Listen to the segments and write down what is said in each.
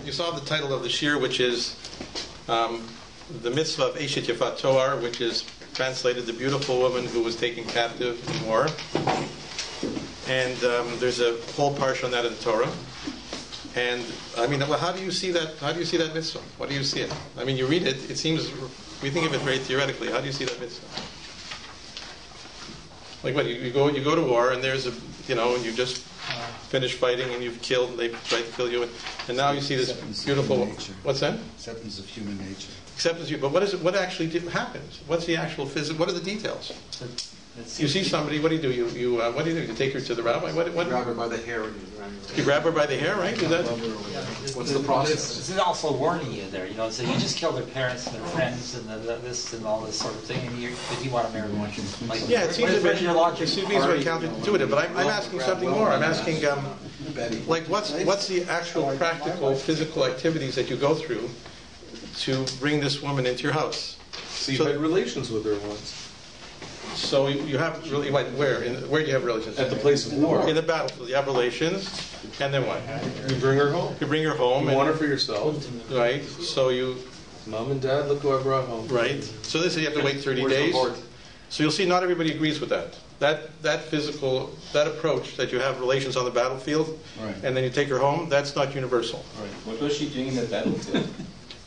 You saw the title of the shir, which is the mitzvah of Eshet Yafat Toar, which is translated the beautiful woman who was taken captive in war. And there's a whole parsha on that in the Torah. And I mean, well, how do you see that? How do you see that mitzvah? What do you see it? I mean, you read it. It seems we think of it very theoretically. How do you see that mitzvah? Like what? You go to war, and there's and you just finished fighting, and you've killed, and they tried to kill you, and now you see this beautiful. What's that? Acceptance of human nature. Acceptance, but what is it? What actually happens? What's the actual physics? What are the details? You see somebody. What do you do? What do? You take her to the rabbi. What? Grab her by the hair. You grab her by the hair, right? Is that? What's the process? This is also warning you there. So you just killed their parents and their friends and this and all this sort of thing, and if you want to marry one, like, yeah, it seems a bit counterintuitive. But I'm asking something more. I'm asking, like, what's the actual practical physical activities that you go through to bring this woman into your house? So you had relations with her once. So you have really, like, where do you have relations? At the place of war. In the battlefield, you have relations, and then what? You bring her home. You bring her home. You want her for yourself. Right. So you. Mom and Dad, look who I brought home. Right. So this is you have to wait 30 days. So you'll see not everybody agrees with that. That approach that you have relations on the battlefield, right, and then you take her home, that's not universal. Right. What was she doing in the battlefield?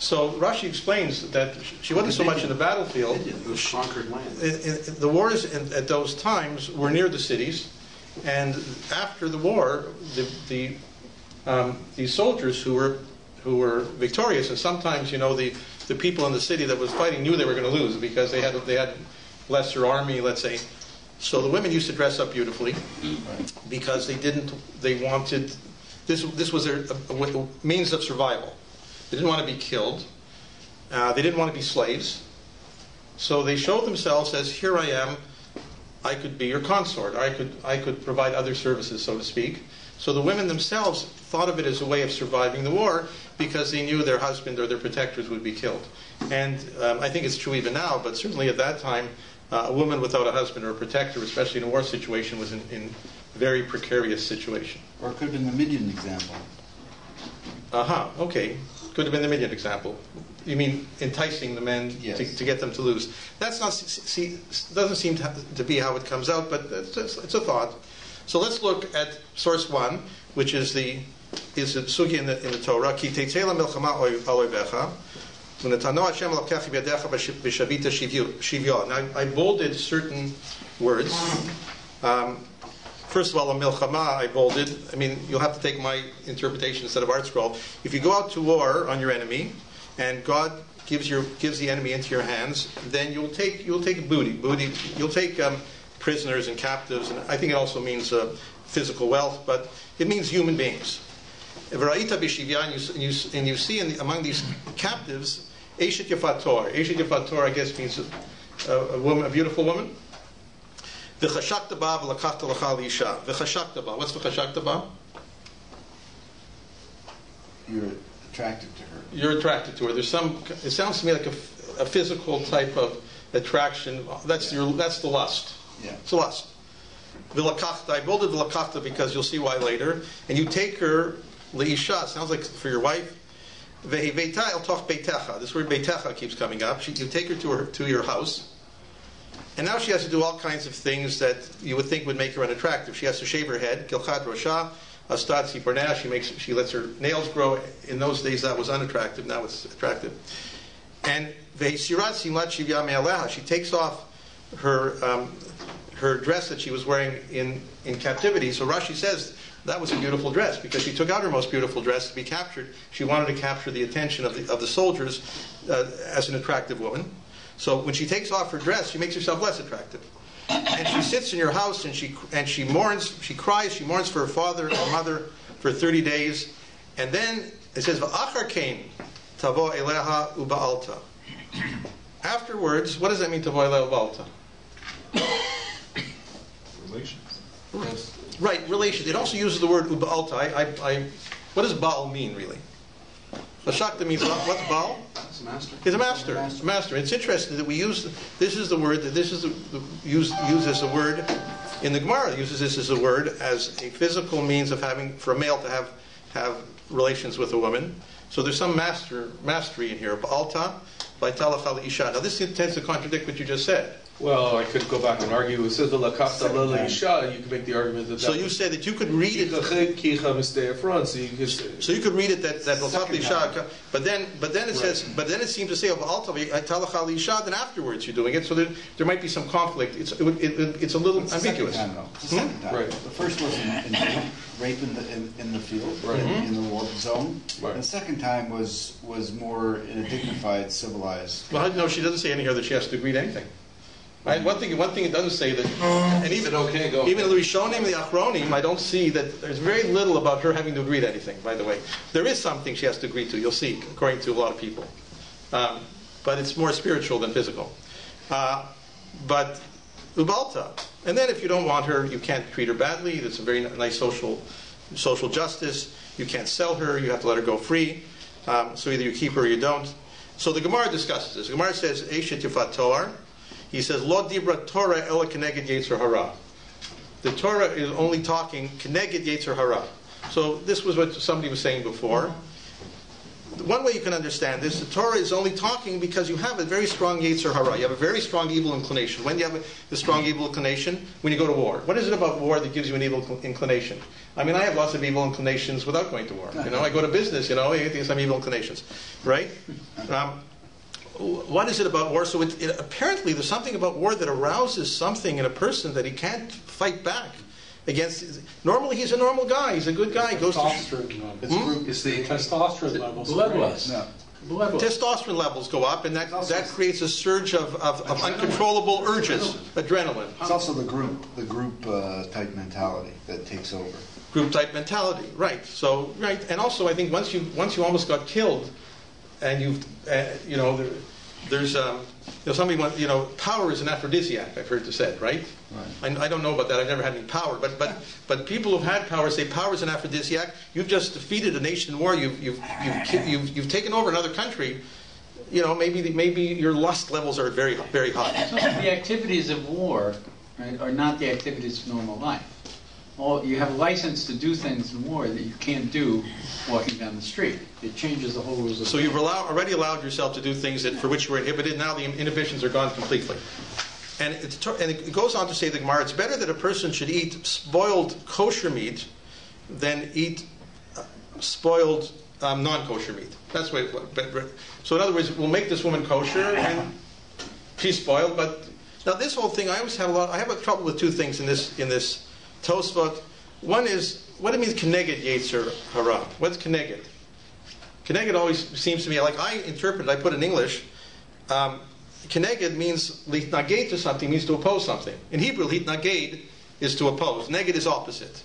So Rashi explains that she wasn't so much in the battlefield. It was conquered land. The wars at those times were near the cities, and after the war, the soldiers who were victorious, and sometimes the people in the city that was fighting knew they were going to lose because they had lesser army, let's say. So the women used to dress up beautifully because they wanted this was a means of survival. They didn't want to be killed. They didn't want to be slaves. So they showed themselves as, here I am, I could be your consort. I could provide other services, so to speak. So the women themselves thought of it as a way of surviving the war because they knew their husband or their protectors would be killed. And I think it's true even now, but certainly at that time, a woman without a husband or a protector, especially in a war situation, was in a very precarious situation. Or it could have been the Midian example. Okay. Could have been the Midian example. You mean enticing the men to get them to lose? That's not doesn't seem to be how it comes out, but it's a thought. So let's look at source 1, which is the sugi in the Torah. Ki tetzela milchama oivecha, v'netano Hashem elokecha b'yadecha b'shavita shivyo. Now I bolded certain words. First of all, a milchama I bolded. I mean, you'll have to take my interpretation instead of Art Scroll. If you go out to war on your enemy, and God gives the enemy into your hands, then you'll take booty. You'll take prisoners and captives, and I think it also means physical wealth, but it means human beings. And you see among these captives, Eshet Yafat Toar. Eshet Yafat Toar, I guess, means a woman, a beautiful woman. V'chashakta ba v'lakachta l'cha l'isha. V'chashakta ba. What's v'chashakta ba? You're attracted to her. You're attracted to her. It sounds to me like a physical type of attraction. That's the lust. Yeah. It's a lust. V'lakachta. I bolded v'lakachta because you'll see why later. And you take her l'isha. Sounds like for your wife. Ve'iveta el toch beitecha. This word beitecha keeps coming up. You take her to your house. And now she has to do all kinds of things that you would think would make her unattractive. She has to shave her head, kilchat rosha, astad siporneh. She lets her nails grow. In those days, that was unattractive. Now it's attractive. And veisirat simlat shivya me'aleha. She takes off her dress that she was wearing in captivity. So Rashi says that was a beautiful dress because she took out her most beautiful dress to be captured. She wanted to capture the attention of the soldiers as an attractive woman. So when she takes off her dress, she makes herself less attractive. And she sits in your house and she mourns, she cries, she mourns for her father and mother for 30 days. And then it says, V'achar kain tavo eleha uba'alta. Afterwards, what does that mean, tavo eleha uba'alta? Relations. Right, relations. It also uses the word uba'alta. What does Baal mean, really? Shakta means what's Baal? It's a master. He's a master. It's interesting that we use this is the word that this is used as a word in the Gemara. It uses this as a word as a physical means of having for a male to have relations with a woman. So there's some mastery in here. Ba'alta, v'ayta lecha le'isha. Now this tends to contradict what you just said. Well, I could go back and argue. It says the lakasta l'isha. You could make the argument that. So you said that you could read it. Kicha mistei front. So you could. So you could read it that l'chaf l'isha, but then it says, but then it seems to say ba'alta v'ayta lecha le'isha. Then afterwards you're doing it. So there might be some conflict. It's a little ambiguous. It's the second time. Right. The first was in rape in the field, Right. in the war zone. Right. And the second time was more in a dignified, civilized. Well, no, she doesn't say any here that she has to agree to anything. Right? One thing it doesn't say that, and even in the Rishonim, the Achronim, I don't see that there's very little about her having to agree to anything. By the way, there is something she has to agree to. You'll see, according to a lot of people, but it's more spiritual than physical. But ubalta, and then if you don't want her, you can't treat her badly. That's a very nice social justice. You can't sell her. You have to let her go free. So either you keep her or you don't. So the Gemara discusses this. The Gemara says, Eishet Yifat Toar. He says, Lo dibra Torah ela keneged yetzer hara. The Torah is only talking keneged yetzer hara. So this was what somebody was saying before. One way you can understand this, the Torah is only talking because you have a very strong yetzer hara. You have a very strong evil inclination. When do you have the strong evil inclination? When you go to war. What is it about war that gives you an evil inclination? I mean, I have lots of evil inclinations without going to war. You know, I go to business, I get some evil inclinations. Right? What is it about war? So apparently there's something about war that arouses something in a person that he can't fight back against. Normally he's a normal guy. He's a good guy. He goes to It's the Testosterone levels. Bloodlust. No. testosterone levels go up, and that creates a surge of uncontrollable urges, adrenaline. It's also the group type mentality that takes over. Group type mentality, right? So right, and also I think once you almost got killed, and you've there's somebody power is an aphrodisiac. I've heard it said, right? I don't know about that. I've never had any power, but people who've had power say power is an aphrodisiac. You've just defeated a nation in war. You've taken over another country. Maybe your lust levels are very very high. So the activities of war, right, are not the activities of normal life. You have a license to do things in war that you can't do walking down the street. It changes the whole rules of So you've already allowed yourself to do things for which you were inhibited. Now the inhibitions are gone completely. And it goes on to say, the Gemara, it's better that a person should eat spoiled kosher meat than eat spoiled non-kosher meat. That's what. So in other words, we'll make this woman kosher and she's spoiled. But now this whole thing, I have a trouble with two things in this Tosfot. One is, what it means keneged yetzer hara. What's keneged? Keneged always seems to me, like I put in English, keneged means litnaged to something, means to oppose something. In Hebrew, litnaged is to oppose. Neged is opposite.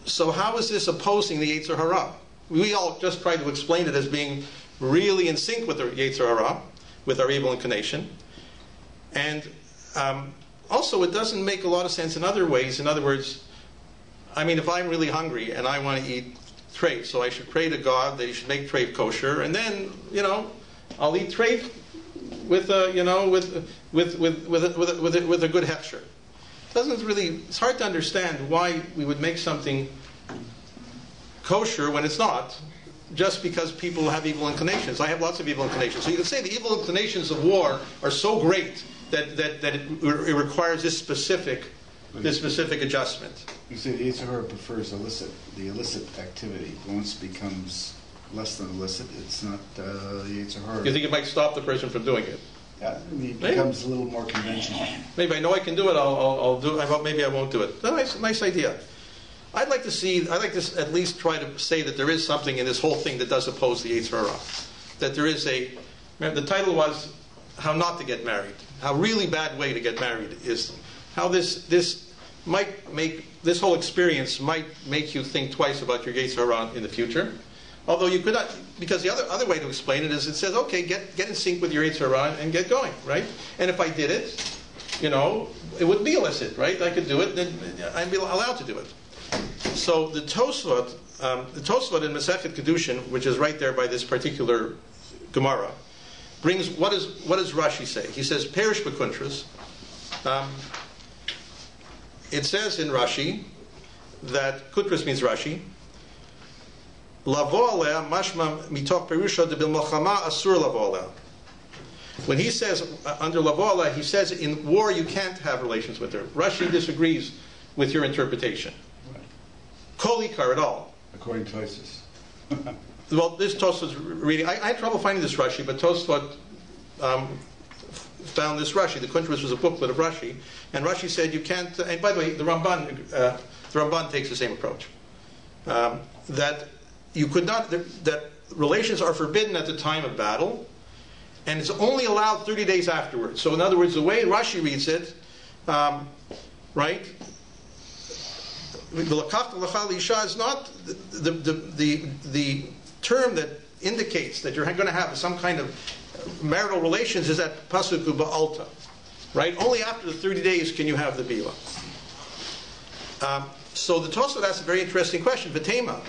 So how is this opposing the yetzer hara? We all just try to explain it as being really in sync with the yetzer hara, with our evil inclination. And also, it doesn't make a lot of sense in other ways. In other words, I mean, if I'm really hungry and I want to eat treif, so I should pray to God that He should make treif kosher, and then I'll eat treif with a good hefsher. It's hard to understand why we would make something kosher when it's not, just because people have evil inclinations. I have lots of evil inclinations. So you can say the evil inclinations of war are so great that it requires this specific adjustment. You say the Yetzer Hara prefers the illicit activity. Once it becomes less than illicit, it's not the Yetzer Hara. You think it might stop the person from doing it? Yeah, it becomes a little more conventional. Maybe I know I can do it. I'll do it. Maybe I won't do it. That's a nice idea. I'd like to at least try to say that there is something in this whole thing that does oppose the Yetzer Hara. That there is the title was How Not to Get Married. How really bad way to get married is how this whole experience might make you think twice about your Yetzer Hara in the future. Although you could not, because the other way to explain it is it says, okay, get in sync with your Yetzer Hara and get going, right? And if I did it, it wouldn't be illicit, right? I could do it, then I'd be allowed to do it. So the Tosfot in Masechet Kedushin, which is right there by this particular Gemara, brings what does Rashi say? He says Perish Bekuntras. It says in Rashi that Kuntras means Rashi. Lavo alea mashma mitoch perusha de bil milchama asur lavo alea. When he says, under lavo alea, he says in war you can't have relations with her. Rashi disagrees with your interpretation. Kol ikar at all. According to Isis. Well, this Tosfot's reading, I had trouble finding this Rashi, but Tosfot found this Rashi. The Kuntrus was a booklet of Rashi, and Rashi said you can't, and by the way, the Ramban takes the same approach. That you could not, that relations are forbidden at the time of battle, and it's only allowed 30 days afterwards. So in other words, the way Rashi reads it, right, the lakach l'chal isha is not the term that indicates that you're going to have some kind of marital relations is that pasuk ba'alta, right? Only after the 30 days can you have the bila. So the Tosfot asks a very interesting question. V'tema,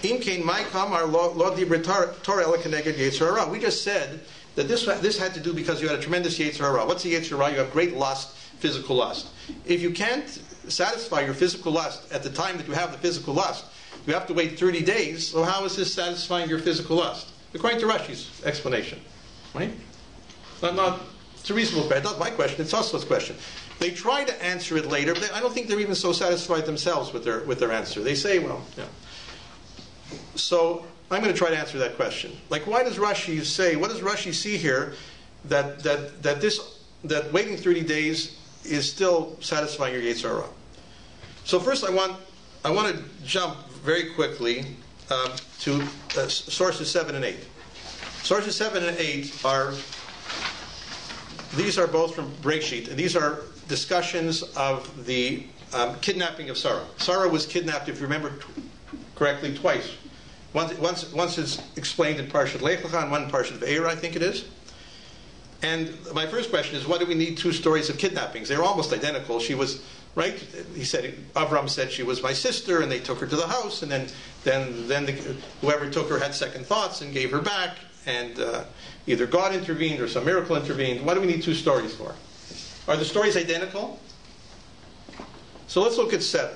im kein mai kamar lo dibra Torah ela keneged yetzer hara. We just said that this had to do because you had a tremendous yetzer hara. What's the yetzer hara? You have great lust, physical lust. If you can't satisfy your physical lust at the time that you have the physical lust, you have to wait 30 days. So how is this satisfying your physical lust? According to Rashi's explanation, right? It's a reasonable question. Not my question. It's Tosfot's question. They try to answer it later, but I don't think they're even so satisfied themselves with their answer. They say, well, yeah. So I'm going to try to answer that question. Like, why does Rashi say? What does Rashi see here that waiting 30 days is still satisfying your yetzer hara? So first, I want to jump very quickly to sources 7 and 8. Sources 7 and 8 are both from Breshit, and these are discussions of the kidnapping of Sarah. Sarah was kidnapped, if you remember correctly, twice. Once it's explained in Parshat Lech Lecha and one in Parshat Ve'era, I think it is. And my first question is, why do we need two stories of kidnappings? They're almost identical. She was, right? He said, Avram said she was my sister, and they took her to the house, and then whoever took her had second thoughts and gave her back, and either God intervened or some miracle intervened. Why do we need two stories for? Are the stories identical? So let's look at 7.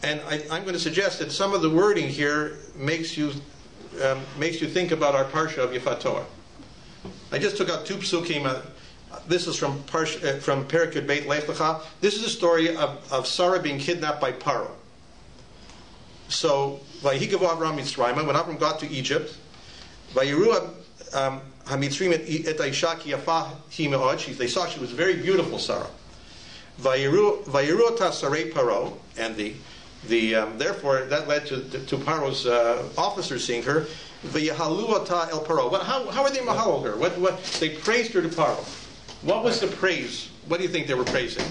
And I'm going to suggest that some of the wording here makes you think about our Parsha of Yifat Torah. I just took out 2 psukim. This is from Perek Yud BAYT Lech Lecha. This is a story of Sarah being kidnapped by Paro. So, Vayigav Avram Mitzrayim, when Avram got to Egypt, Vayiru HaMitzrim et Aisha ki yafah hi me'od. They saw she was very beautiful, Sarah. Vayiru ota sarei Paro, and therefore that led to Paro's officers seeing her. V'yahalu ota el Paro. How are they mahalal her? What they praised her to Paro. What was the praise? What do you think they were praising?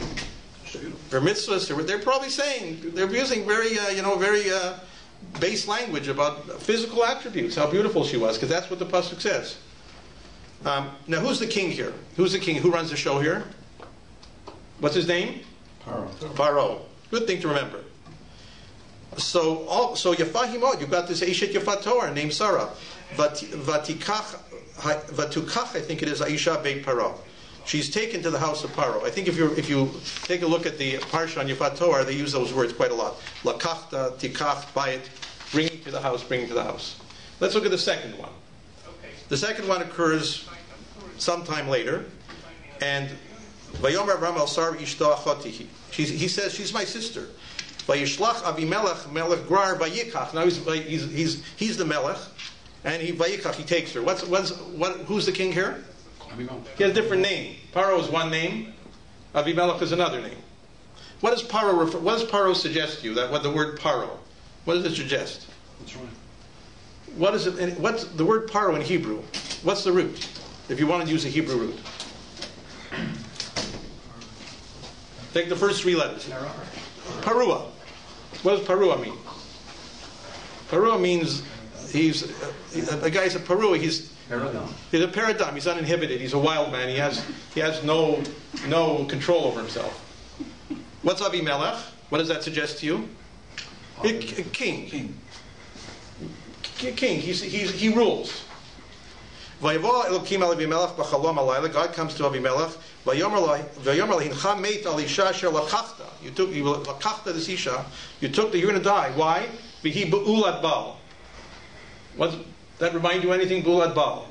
Her mitzvahs. They're probably saying, they're using very base language about physical attributes, how beautiful she was, because that's what the pasuk says. Now, who's the king here? Who's the king? Who runs the show here? What's his name? Paro. Good thing to remember. So Yafahimot, you've got this Eshet Yafat Torah named Sarah. Vatukach, I think it is, Aisha Beit Paro. She's taken to the house of Paro. I think if you take a look at the Parsha on Yifat Torah, they use those words quite a lot. Lakachta, tikach, bayt, bringing to the house. Let's look at the second one. The second one occurs sometime later, and Vayomer Avram el Sar ishta achotihi. He says, she's my sister. Vayishlach Avimelech melech grar vayikach. Now he's the melech, and vayikach, he takes her. Who's the king here? He has a different name. Paro is one name. Avimelech is another name. What does Paro suggest to you? What the word Paro? What does it suggest? That's right. What is it? What's the word Paro in Hebrew? What's the root? If you want to use a Hebrew root, take the first 3 letters. Parua. What does Parua mean? Parua means he's a guy's a Parua. He's a paradam. He's uninhibited. He's a wild man. He has no control over himself. What's Avimelech? What does that suggest to you? A king. King. He rules. God comes to Avimelech. You took this isha. You're going to die. Why? Vihi Be'ulat Baal. That remind you anything? Be'ulat Baal.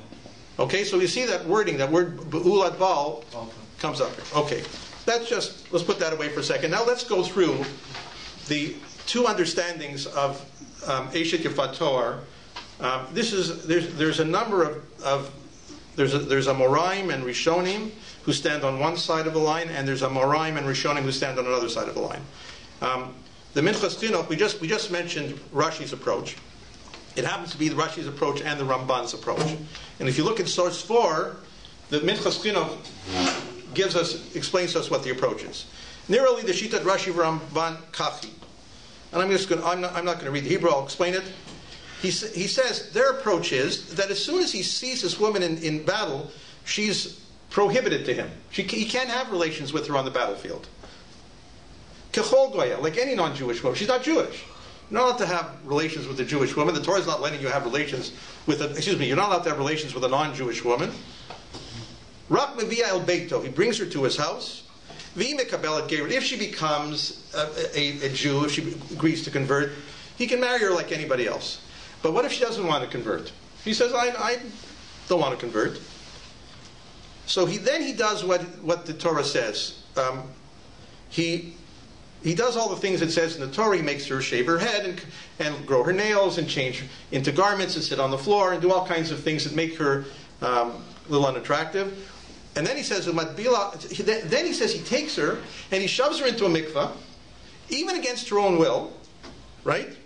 Okay, so you see that wording, that word Be'ulat Baal comes up here. Okay, let's put that away for a second. Now let's go through the two understandings of Eshet Yifat Toar. There's a number there's a Moraim and Rishonim who stand on one side of the line, and there's a Moraim and Rishonim who stand on another side of the line. The Minchas Chinuch, we just mentioned Rashi's approach. It happens to be the Rashi's approach and the Ramban's approach. And if you look at source 4, the Minchas Chinuch explains to us what the approach is. Nearly the Shitat Rashi Ramban Kachi. And I'm not going to read the Hebrew, I'll explain it. He says their approach is that as soon as he sees this woman in battle, she's prohibited to him. He can't have relations with her on the battlefield. Kechol Goya, like any non-Jewish woman. She's not Jewish. You're not allowed to have relations with a Jewish woman. The Torah is not letting you have relations with you're not allowed to have relations with a non-Jewish woman. Rak Mevia El Beito, he brings her to his house. If she becomes a Jew, if she agrees to convert, he can marry her like anybody else. But what if she doesn't want to convert? He says, I don't want to convert. So he does what the Torah says. He does all the things it says in the Torah. He makes her shave her head and grow her nails and change into garments and sit on the floor and do all kinds of things that make her a little unattractive. And then he says, he takes her and he shoves her into a mikveh, even against her own will, right?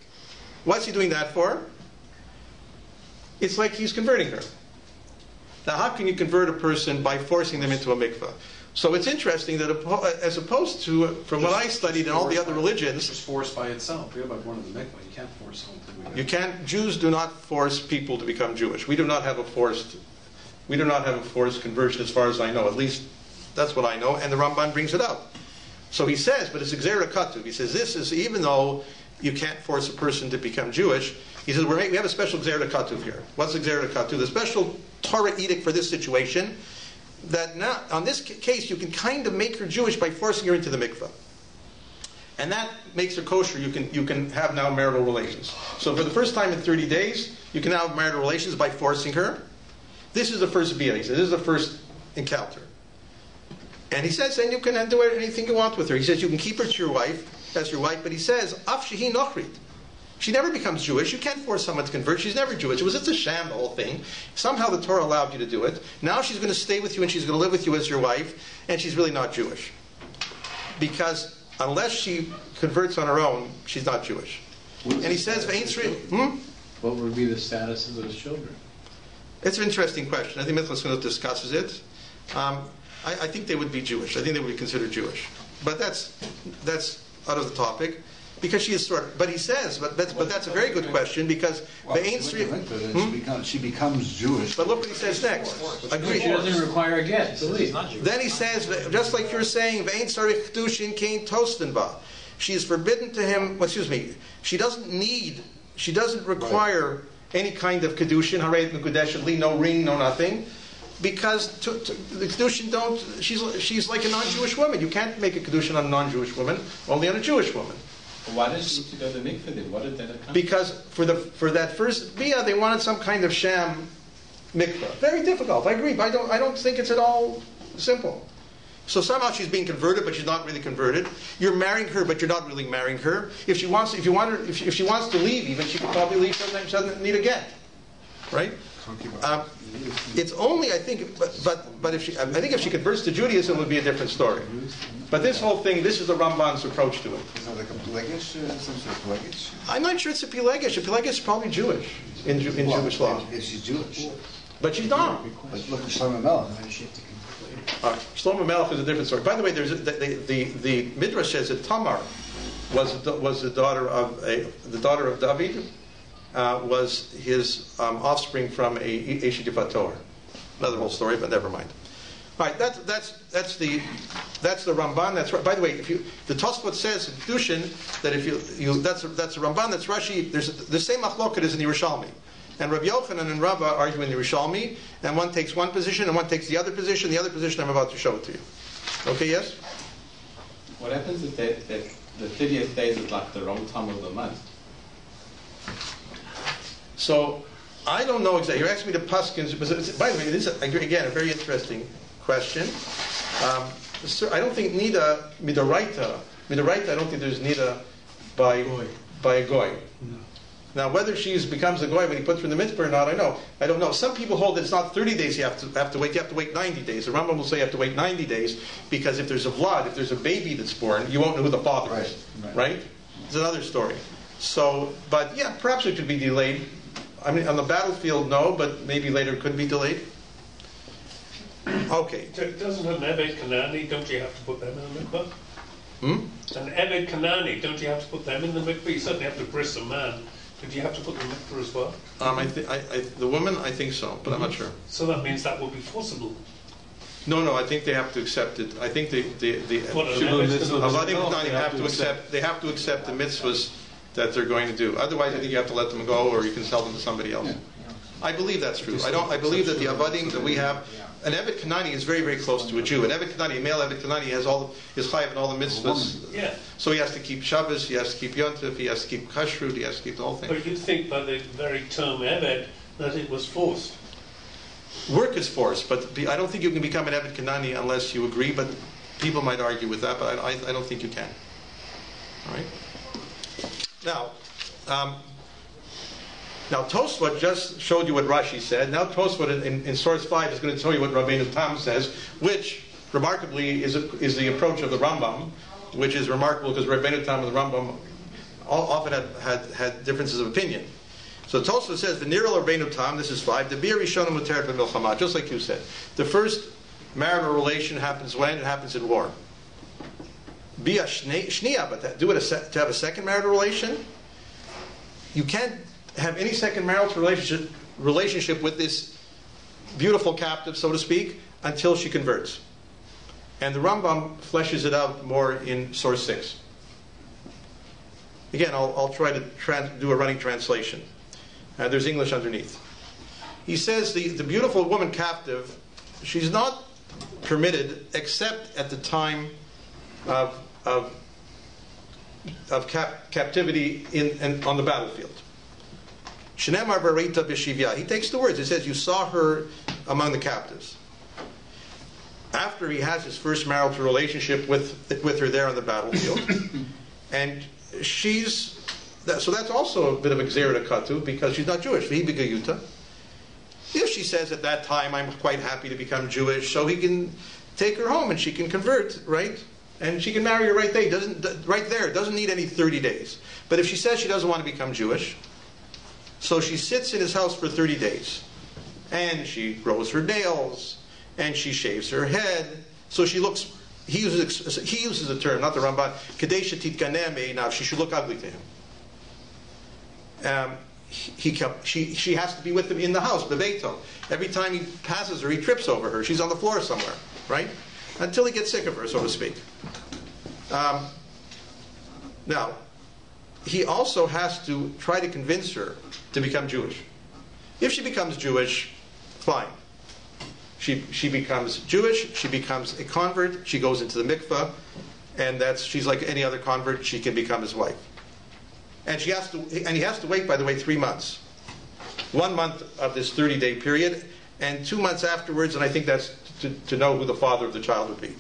What's he doing that for? It's like he's converting her. Now, how can you convert a person by forcing them into a mikveh? So it's interesting that as opposed to, from what I studied in all the other religions... It's forced by itself. You're about born in the mikveh. You can't force someone to become... Jews do not force people to become Jewish. We do not have a forced conversion as far as I know. At least that's what I know. And the Ramban brings it up. So he says, but it's Gzeira Katuv. He says this is, even though you can't force a person to become Jewish, he says we have a special Gzeira Katuv here. What's the Gzeira Katuv? The special Torah edict for this situation, that now, on this case, you can kind of make her Jewish by forcing her into the mikveh. And that makes her kosher. You can have now marital relations. So for the first time in 30 days, you can now have marital relations by forcing her. This is the first bia. He says, this is the first encounter. And he says, then you can do anything you want with her. He says, you can keep her to your wife, as your wife, but he says, af shehi nochrit. She never becomes Jewish. You can't force someone to convert. She's never Jewish. It's a sham, the whole thing. Somehow the Torah allowed you to do it. Now she's going to stay with you and she's going to live with you as your wife, and she's really not Jewish. Because unless she converts on her own, she's not Jewish. And he says, what would be the status of those children? It's an interesting question. I think Minchas Chinuch discusses it. I think they would be Jewish. I think they would be considered Jewish. But that's out of the topic. Because she is sort of, but he says, but that's a very good question, because she becomes Jewish. But look what he says next. Agree. She doesn't require a get. Then he says, just like you're saying, Ve'ein tzarich kedushin kein tosten ba. She is forbidden to him. She doesn't require any kind of kedushin. Harei mekudesh li, no ring, no nothing. Because the kedushin don't. She's like a non-Jewish woman. You can't make a kedushin on a non-Jewish woman, only on a Jewish woman. Why did she go to the mikveh then? What did that accomplish? Because for that first bia, they wanted some kind of sham mikveh. Very difficult. I agree. But I don't think it's at all simple. So somehow she's being converted, but she's not really converted. You're marrying her, but you're not really marrying her. If she wants to leave, even she could probably leave. Sometimes she doesn't need a get, right? It's only, I think, but if she converts to Judaism, it would be a different story. But this whole thing, this is the Ramban's approach to it. Is it like a Pelegish, some sort of Pelegish? I'm not sure it's a Pelegish. A Pelegish is probably Jewish in Jewish law. If she's Jewish. But she's not. But look at Shlomo Melech. Shlomo Melech is a different story. By the way, the Midrash says that Tamar was the daughter of David. Was his offspring from a Eshet Yifat Toar. Another whole story, but never mind. All right, that's the Ramban. That's right. By the way, the Tosfot says in Kedushin that that's the Ramban. That's Rashi. There's the same machloket as in the Yerushalmi, and Rabbi Yochanan and Rava argue in the Yerushalmi, and one takes one position and one takes the other position. The other position I'm about to show it to you. Okay, yes. What happens if the 30th days is like the wrong time of the month? So I don't know exactly. You're asking me to Puskins. By the way, this is, again, a very interesting question. I don't think Nida Midoraita, I don't think there's Nida by a Goy. No. Now, whether she becomes a Goy when he puts her in the mitzvah or not, I don't know. Some people hold that it's not 30 days you have to wait. You have to wait 90 days. The Rambam will say you have to wait 90 days because if there's a vlad, if there's a baby that's born, you won't know who the father is. Right? It's another story. So, but yeah, perhaps it could be delayed. I mean, on the battlefield, no, but maybe later it could be delayed. Okay. Doesn't an Eved Kanani, don't you have to put them in the mikvah? An Eved Kanani, don't you have to put them in the mikvah? You certainly have to bris a man. Did you have to put the mikvah as well? The woman, I think so, but I'm not sure. So that means that would be forcible. No, I think they have to accept it. I think the What, an Eved Avadim have to accept the mitzvahs that they're going to do. Otherwise, I think you have to let them go, or you can sell them to somebody else. I believe that's true. I believe that the Avadim that we have, an Eved Kanani is very, very close to a Jew. An Eved Kanani, a male Eved Kanani, has is chayav in all the mitzvahs. Yeah. So he has to keep Shabbos, he has to keep Yontif, he has to keep Kashrut, he has to keep the whole thing. But you think by the very term Eved that it was forced. Work is forced, but I don't think you can become an Eved Kanani unless you agree, but people might argue with that, but I don't think you can. All right? Now Tosfot just showed you what Rashi said. Now Tosfot in source 5 is going to tell you what Rabbeinu Tam says, which remarkably is the approach of the Rambam, which is remarkable because Rabbeinu Tam and the Rambam often had differences of opinion. So Tosfot says, "V'nirel Rabbeinu Tam." This is 5. The bir rishonim muteret b'milchama, just like you said. The first marital relation happens when it happens in war. Bia shniya, but to have a second marital relation, you can't have any second marital relationship with this beautiful captive, so to speak, until she converts. And the Rambam fleshes it out more in source 6. Again, I'll try to do a running translation. There's English underneath. He says the beautiful woman captive, she's not permitted except at the time of captivity on the battlefield. Shenemar Barita B'Shivya. He takes the words. It says, you saw her among the captives. After he has his first marital relationship with her there on the battlefield. And so that's also a bit of a Gzera Katu because she's not Jewish. If she says at that time, I'm quite happy to become Jewish, so he can take her home and she can convert, right? And she can marry her right there. Doesn't need any 30 days. But if she says she doesn't want to become Jewish, so she sits in his house for 30 days. And she grows her nails. And she shaves her head. So she looks, he uses the term, not the Ramban, Kadesha Titkaneh Me'inav, she should look ugly to him. She has to be with him in the house, BAYT. Every time he passes her, he trips over her. She's on the floor somewhere, right? Until he gets sick of her, so to speak. Now, he also has to try to convince her to become Jewish. If she becomes Jewish, fine. She becomes Jewish, she becomes a convert, she goes into the mikveh, and she's like any other convert, she can become his wife. And he has to wait, by the way, 3 months. 1 month of this 30-day period, and 2 months afterwards, and I think that's to know who the father of the child would be.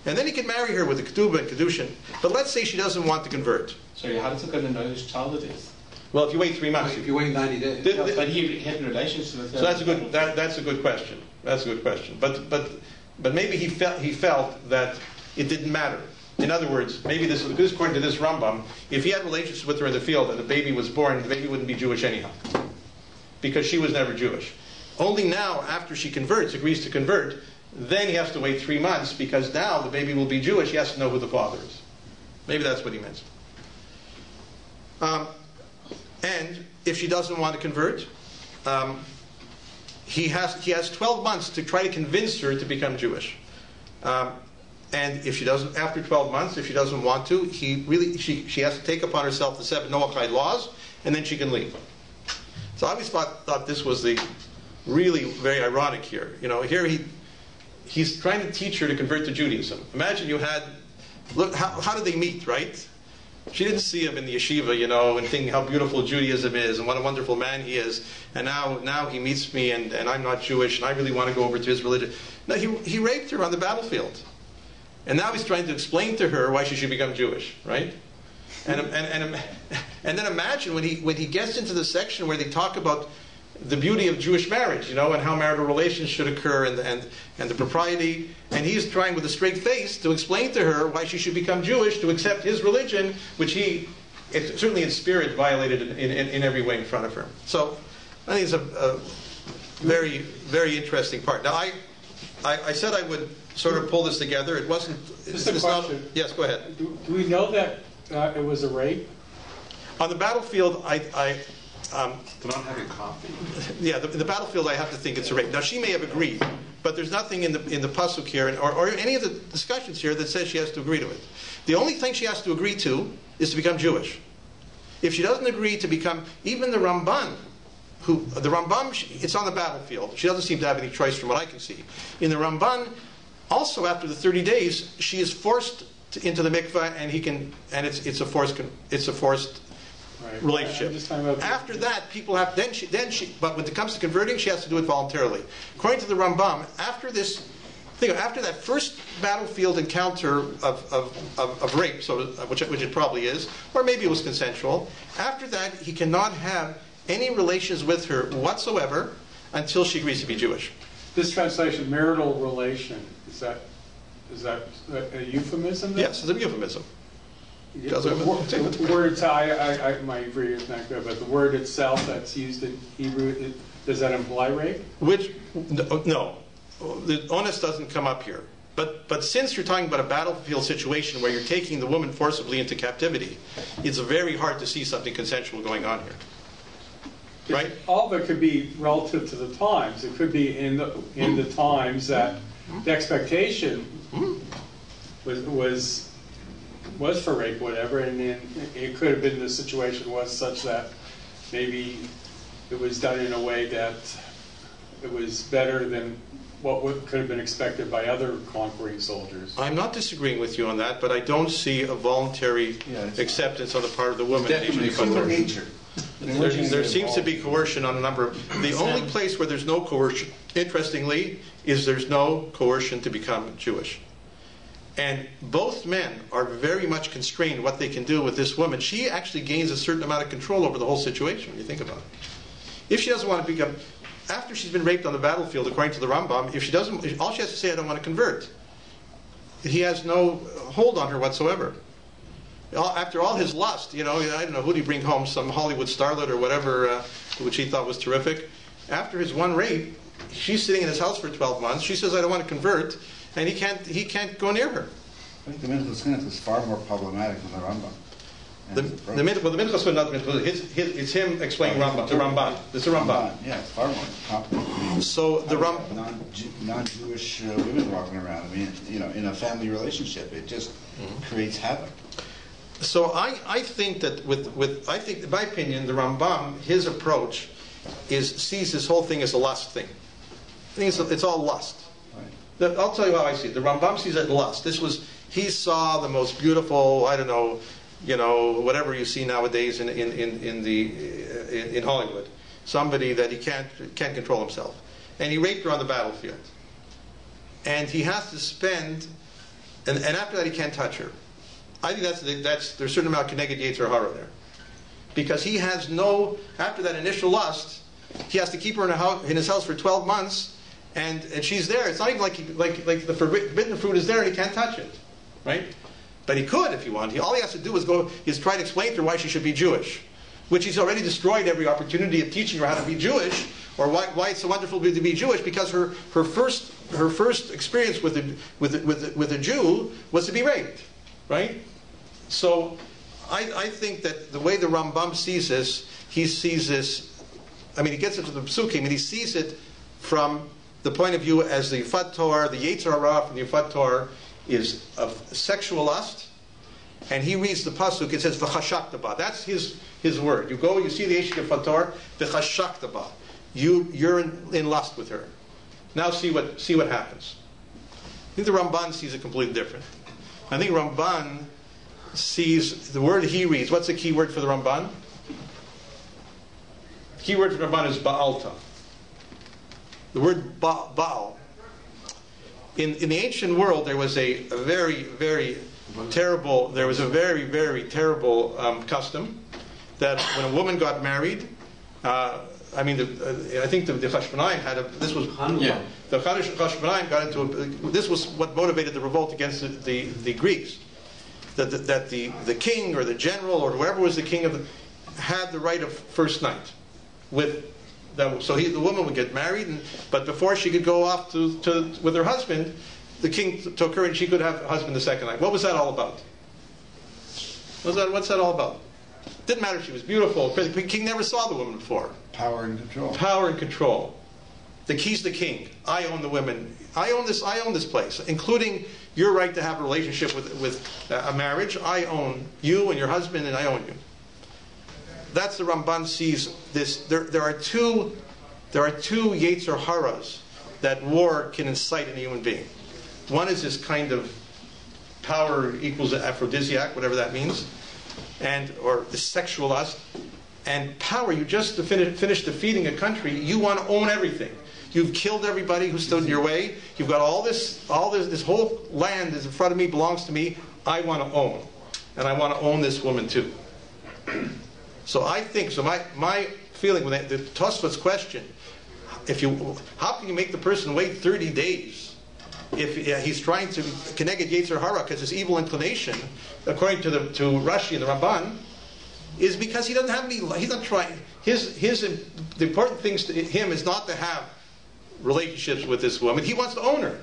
And then he can marry her with the ketubah and kedushin. But let's say she doesn't want to convert. Sorry, how does it going to know whose child it is? Well, if you wait 3 months, If you wait 90 days. But he had relationships with her. So that's a good question. That's a good question. But maybe he felt that it didn't matter. In other words, maybe this according to this Rambam, if he had relationships with her in the field and the baby was born, the baby wouldn't be Jewish anyhow, because she was never Jewish. Only now, after she agrees to convert, then he has to wait 3 months because now the baby will be Jewish. He has to know who the father is. Maybe that's what he meant. And if she doesn't want to convert, he has 12 months to try to convince her to become Jewish. And if she doesn't, after 12 months, if she doesn't want to, she has to take upon herself the 7 Noachide laws, and then she can leave. So I always thought this was the really very ironic here. Here he's trying to teach her to convert to Judaism. Imagine look, how did they meet, right? She didn't see him in the yeshiva, you know, and thinking how beautiful Judaism is and what a wonderful man he is. And now he meets me and I'm not Jewish and I really want to go over to his religion. No, he raped her on the battlefield. And now he's trying to explain to her why she should become Jewish, right? And then imagine when he gets into the section where they talk about the beauty of Jewish marriage, you know, and how marital relations should occur and the propriety. And he's trying with a straight face to explain to her why she should become Jewish, to accept his religion, which he, certainly in spirit, violated in every way in front of her. So I think it's a very, very interesting part. Now, I said I would sort of pull this together. It wasn't... Just a question. Yes, go ahead. Do we know that it was a rape? On the battlefield, They're not having coffee. yeah, the battlefield, I have to think it's a rape. Now, she may have agreed, but there's nothing in the pasuk here, or any of the discussions here that says she has to agree to it. The only thing she has to agree to is to become Jewish. If she doesn't agree to become, even the Ramban, it's on the battlefield. She doesn't seem to have any choice from what I can see. In the Ramban, also after the 30 days, she is forced into the mikveh, and it's a forced Right. relationship. I'm just talking about After that, people have but when it comes to converting, she has to do it voluntarily. According to the Rambam, after that first battlefield encounter of rape, which it probably is, or maybe it was consensual, after that he cannot have any relations with her whatsoever until she agrees to be Jewish. This translation, marital relation, is that a euphemism? Then? Yes, it's a euphemism. The word, my Hebrew is not good, but the word itself that's used in Hebrew, does that imply rape? No. The onus doesn't come up here. But since you're talking about a battlefield situation where you're taking the woman forcibly into captivity, it's very hard to see something consensual going on here. Right? All of it could be relative to the times. It could be in the times that the expectation was for rape, whatever, and then it could have been the situation was such that maybe it was done in a way that it was better than what could have been expected by other conquering soldiers. I'm not disagreeing with you on that, but I don't see a voluntary acceptance on the part of the woman. Definitely human nature. There seems to be coercion on a number of... The only place where there's no coercion, interestingly, is there's no coercion to become Jewish. And both men are very much constrained what they can do with this woman. She actually gains a certain amount of control over the whole situation, when you think about it. If she doesn't want to become... After she's been raped on the battlefield, according to the Rambam, if she doesn't... All she has to say, I don't want to convert. He has no hold on her whatsoever. After all his lust, I don't know, who did he bring home? Some Hollywood starlet or whatever, which he thought was terrific. After his one rape, she's sitting in his house for 12 months. She says, I don't want to convert. And he can't go near her. I think the Minchas is far more problematic than the Rambam. The Minchas not the Minchas. It's him explaining Rambam. The Ramban. It's a Ramban. Yeah, it's far more complicated. So the non-Jewish women walking around. I mean, in a family relationship, it just creates havoc. So I think that in my opinion, the Rambam, his approach sees this whole thing as a lust thing. I think it's all lust. Right. I'll tell you how I see it. The Rambam sees it as lust. He saw the most beautiful, I don't know, whatever you see nowadays in Hollywood. Somebody that he can't control himself. And he raped her on the battlefield. And he has to spend, and after that he can't touch her. I think there's a certain amount of Keneged Yetzer Hara there. Because he has after that initial lust, he has to keep her in his house for 12 months, and she's there. It's not even like the forbidden fruit is there and he can't touch it. Right? But he could if he wanted. All he has to do is try to explain to her why she should be Jewish, which he's already destroyed every opportunity of teaching her how to be Jewish, or why it's so wonderful to be Jewish, because her first experience with a Jew was to be raped. Right? So I think that the way the Rambam sees this, he sees this, he gets into the Psukim, and he sees it from the point of view as the Yifat Torah, the Yetzer Hara from the Yifat Torah is of sexual lust, and he reads the pasuk. It says v'chashakta ba. That's his word. You go, you see the Yeshik Yifat Torah, v'chashakta ba. You're in lust with her. Now see what happens. I think the Ramban sees it completely different. I think Ramban sees the word he reads. What's the key word for the Ramban? The key word for the Ramban is Baalta. The word Baal. In the ancient world, there was a very, very terrible. There was a very, very terrible custom that when a woman got married, I think the Chashmonaim had this was Yeah. the Chashmonaim got into this was what motivated the revolt against the Greeks. That the king or the general or whoever was the king had the right of first night with them. So the woman would get married, but before she could go off with her husband, the king took her and she could have a husband the second night. What was that all about? What's that all about? Didn't matter if she was beautiful. The king never saw the woman before. Power and control. Power and control. The key's the king. I own the women. I own this place, including your right to have a relationship with a marriage. I own you and your husband, and I own you. That's the Ramban sees this. There are two Yetzer Haras that war can incite in a human being. One is this kind of power equals aphrodisiac, whatever that means, or the sexual lust. And power, you just finished defeating a country, you want to own everything. You've killed everybody who stood in your way. You've got all this whole land is in front of me, belongs to me. I want to own. And I want to own this woman too. So I think, my feeling with the Tosfot's question, how can you make the person wait 30 days if he's trying to keneged Yetzer Hara, because his evil inclination, according to Rashi and the Ramban, is because he doesn't have any. He's not trying. The important things to him is not to have relationships with this woman. He wants to own her.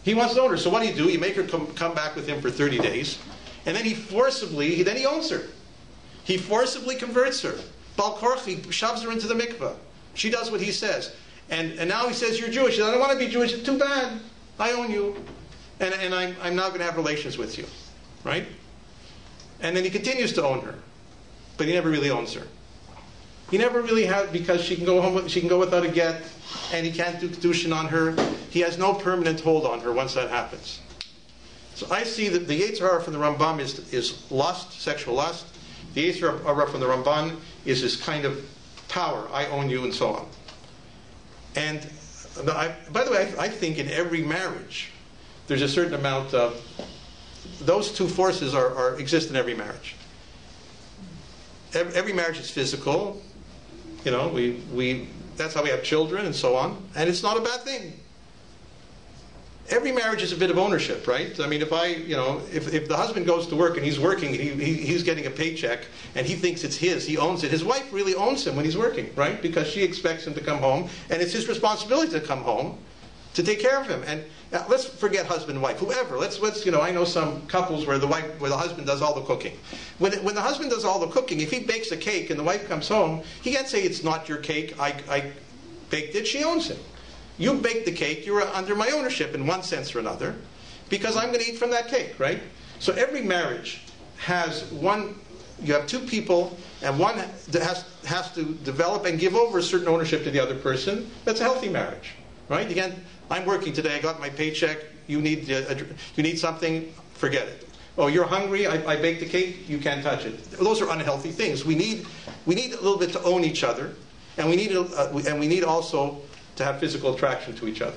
He wants to own her. So what do? You make her come back with him for 30 days, and then he owns her. He forcibly converts her. Bal Korchi shoves her into the mikveh. She does what he says. And now he says, you're Jewish. She says, I don't want to be Jewish. Too bad. I own you. And I'm now going to have relations with you. Right? And then he continues to own her. But he never really owns her. He never really has, because she can go without a get, and he can't do kedushin on her. He has no permanent hold on her once that happens. So I see that the Yetzer Hara from the Rambam is lust, sexual lust. The Yetzer Hara from the Ramban is this kind of power. I own you, and so on. And by the way, I think in every marriage, there's a certain amount of those two forces exist in every marriage. Every marriage is physical. You know, that's how we have children and so on, and it's not a bad thing. Every marriage is a bit of ownership, right? I mean, if the husband goes to work and he's working, he's getting a paycheck, and he thinks it's his, he owns it. His wife really owns him when he's working, right? Because she expects him to come home, and it's his responsibility to come home to take care of him. And let's forget husband and wife, whoever. Let's I know some couples where the husband does all the cooking. When the husband does all the cooking, if he bakes a cake and the wife comes home, he can't say it's not your cake. I baked it. She owns it. You baked the cake, you're under my ownership in one sense or another, because I'm going to eat from that cake, right? So every marriage has one, you have two people, and one has to develop and give over a certain ownership to the other person. That's a healthy marriage, right? Again, I'm working today, I got my paycheck, you need something, forget it. Oh, you're hungry, I baked the cake, you can't touch it. Those are unhealthy things. We need a little bit to own each other, and we need also to have physical attraction to each other.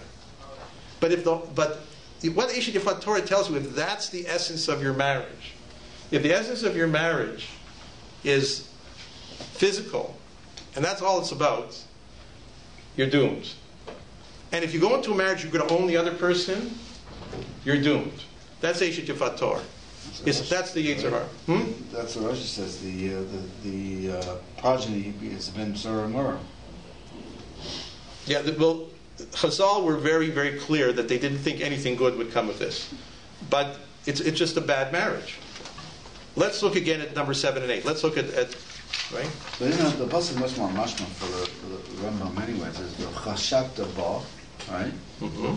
But what Eshet Yifat Torah tells you, if that's the essence of your marriage, if the essence of your marriage is physical, and that's all it's about, you're doomed. And if you go into a marriage, you're going to own the other person, you're doomed. That's Eshet Yifat Torah. That's the Yetzer Hara. That's what Rashi says. The progeny has been Zora Mura. Yeah, well, Chazal were very, very clear that they didn't think anything good would come of this. But it's just a bad marriage. Let's look again at number 7 and 8. Let's look at right? But the pasuk is much more mashma for the Rambam anyways. Is the chashat ba, right?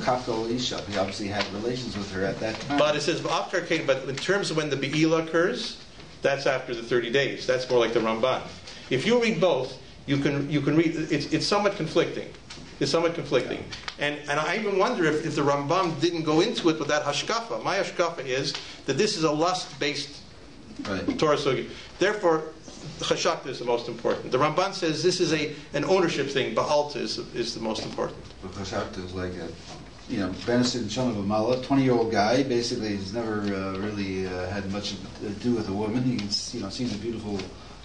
Kakol isha. He obviously had relations with her at that time. But it says after Cain. But in terms of when the be'ilah occurs, that's after the 30 days. That's more like the Ramban. If you read both, you can read. It's somewhat conflicting. is somewhat conflicting. And I even wonder if the Rambam didn't go into it with that hashkafa. My hashkafa is that this is a lust-based Torah sugi. Therefore, chashakta is the most important. The Ramban says this is an ownership thing. Ba'alta is the most important. But chashakta is like Benison Shon of a Mala, 20-year-old guy, basically he's never really had much to do with a woman. He sees a beautiful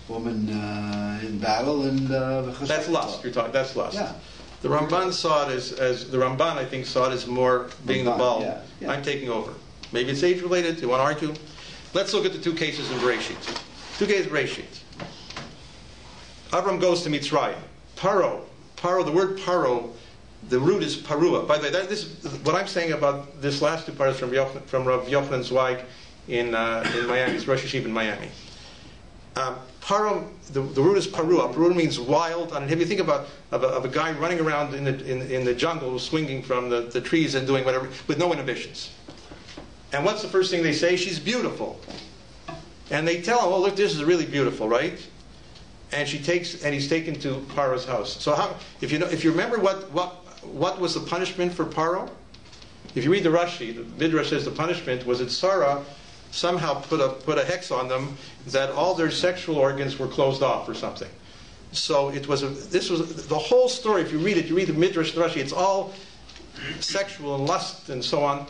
woman in battle, and that's lust. You're talking. That's lust. Yeah. The Ramban saw it as the Ramban, I think, saw it as more being the ball. Yeah. I'm taking over. Maybe it's age related. You want to argue? Let's look at the 2 cases in Bereshit. 2 cases in Bereshit. Avram goes to Mitzrayim. Paro. The word paro. The root is parua. By the way, what I'm saying about this last 2 parts from Rav Yochanan Zweig in Miami. It's Rosh Hashiva in Miami. Paro, the root is parua. Parua means wild. And if you think about of a guy running around in the jungle, swinging from the trees and doing whatever with no inhibitions. And what's the first thing they say? She's beautiful. And they tell him, "Oh, look, this is really beautiful, right?" And he's taken to Paro's house. So if you remember what was the punishment for Paro? If you read the Rashi, the Midrash says the punishment was that Sarah somehow put a hex on them that all their sexual organs were closed off or something. So this was the whole story. If you read the Midrash, the Rashi, it's all sexual and lust and so on.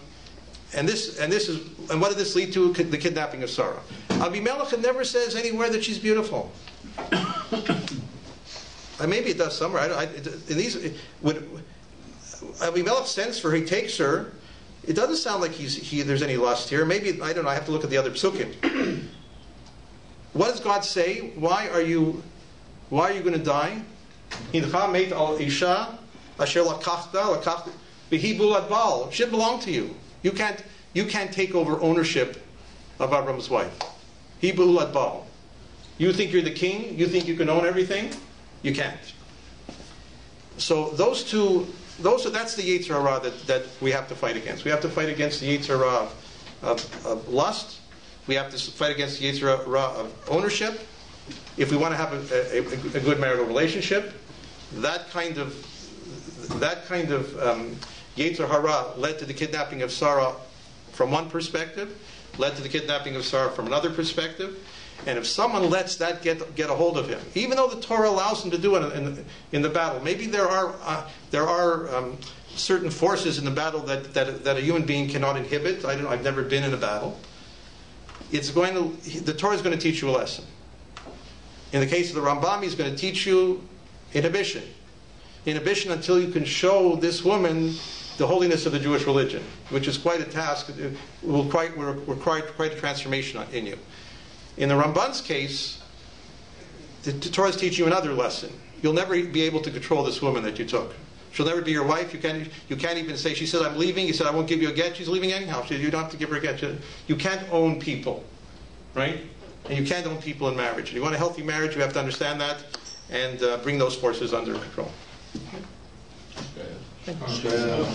And what did this lead to? The kidnapping of Sarah. Abimelech never says anywhere that she's beautiful. Maybe it does somewhere. Abimelech sends for her, he takes her. It doesn't sound like there's any lust here. Maybe, I don't know, I have to look at the other psukim. What does God say? Why are you going to die? Hincha meit al isha asher lakachta b'hi bulad baal. Should belong to you. You can't take over ownership of Avram's wife. Hi bulad baal. You think you're the king? You think you can own everything? You can't. So that's the Yetzer Hara that we have to fight against. We have to fight against the Yetzer Hara of lust. We have to fight against the Yetzer Hara of ownership. If we want to have a good marital relationship, that kind of Yetzer Hara led to the kidnapping of Sarah from one perspective, led to the kidnapping of Sarah from another perspective. And if someone lets that get a hold of him, even though the Torah allows him to do it in the battle, maybe there are certain forces in the battle that a human being cannot inhibit. I've never been in a battle. The Torah is going to teach you a lesson. In the case of the Rambam, he's going to teach you inhibition. Inhibition until you can show this woman the holiness of the Jewish religion, which is quite a task. It will require quite a transformation in you. In the Ramban's case, the Torah is teaching you another lesson. You'll never be able to control this woman that you took. She'll never be your wife. You can't even say, she said, I'm leaving. You said, I won't give you a get. She's leaving anyhow. You don't have to give her a get. You can't own people, right? And you can't own people in marriage. If you want a healthy marriage, you have to understand that and bring those forces under control. Okay.